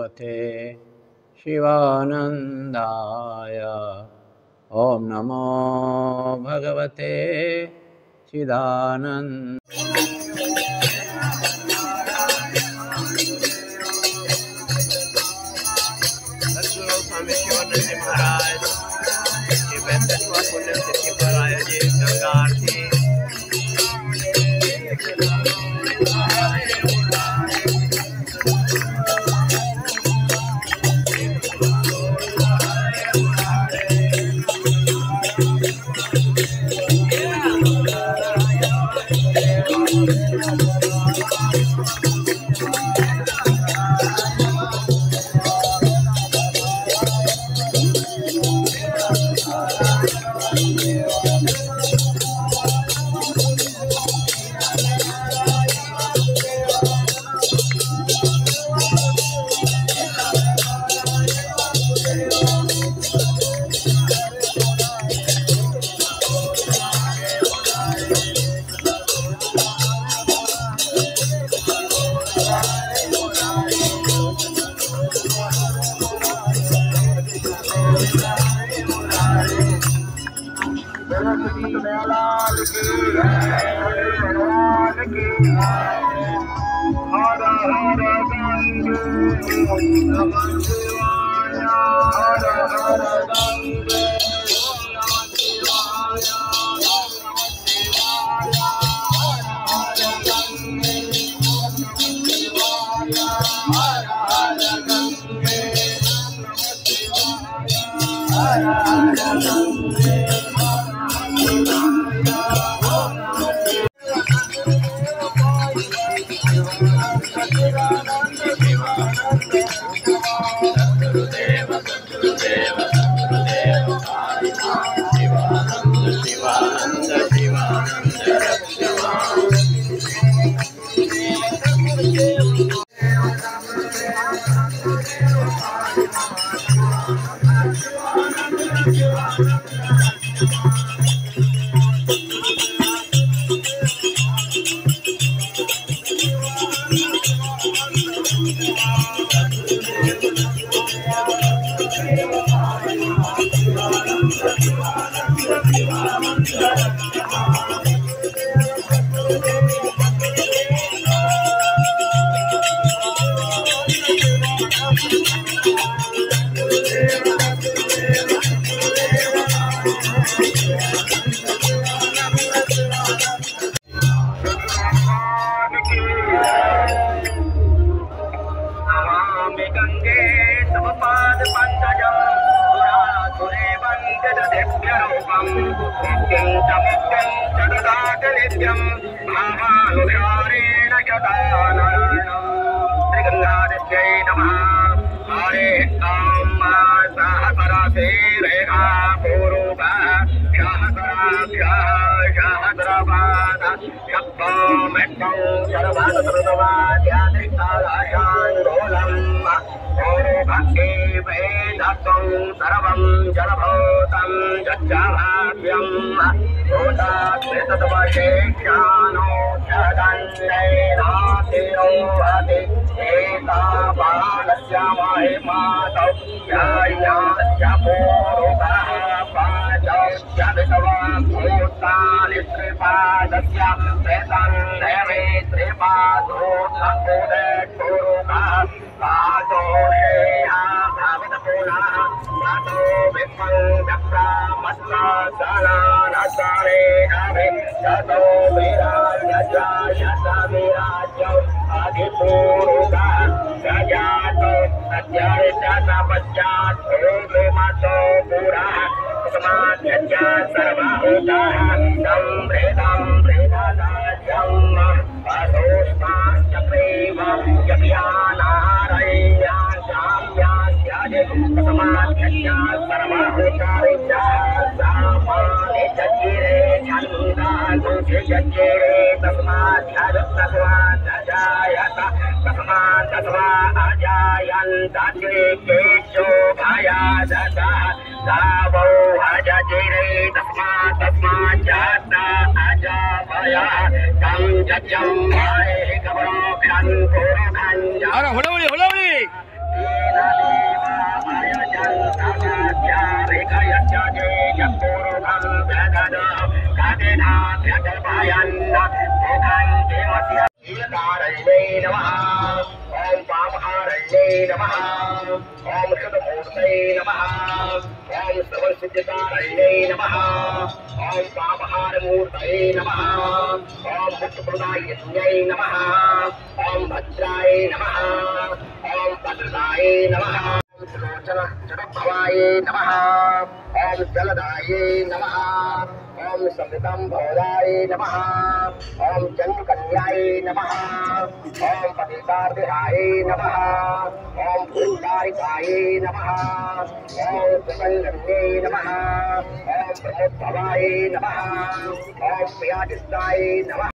भगवते शिवानंदाय। ओम नमो भगवते चिदानंद। स्वामी शिवानंद जी महाराज ये वैसे पुण्यतिथि पर आए जी गंगा आरती। Ahora, hola, hola, hola. नमः ओम शुद्धमूर्तये नमः ओम सर्वसिद्धिकारण्ये नमः ओम पापहारमूर्तये नमः ओम मुक्तप्रदायिन्यै नमः ओम भद्राय नमः ओम भद्रदाय नमः सुलोचन जगद्भवाय नमः ओम जलदाय नमः ओम संवितं भोदाय नमः ओम जन्मकन्याय नमः ओम पतितार्तिहाय नमः ओम भूतारिकाय नमः ओम सुगन्धन्ये नमः ओम प्रमोद्भवाय नमः ओम प्रियादिष्टाय नमः।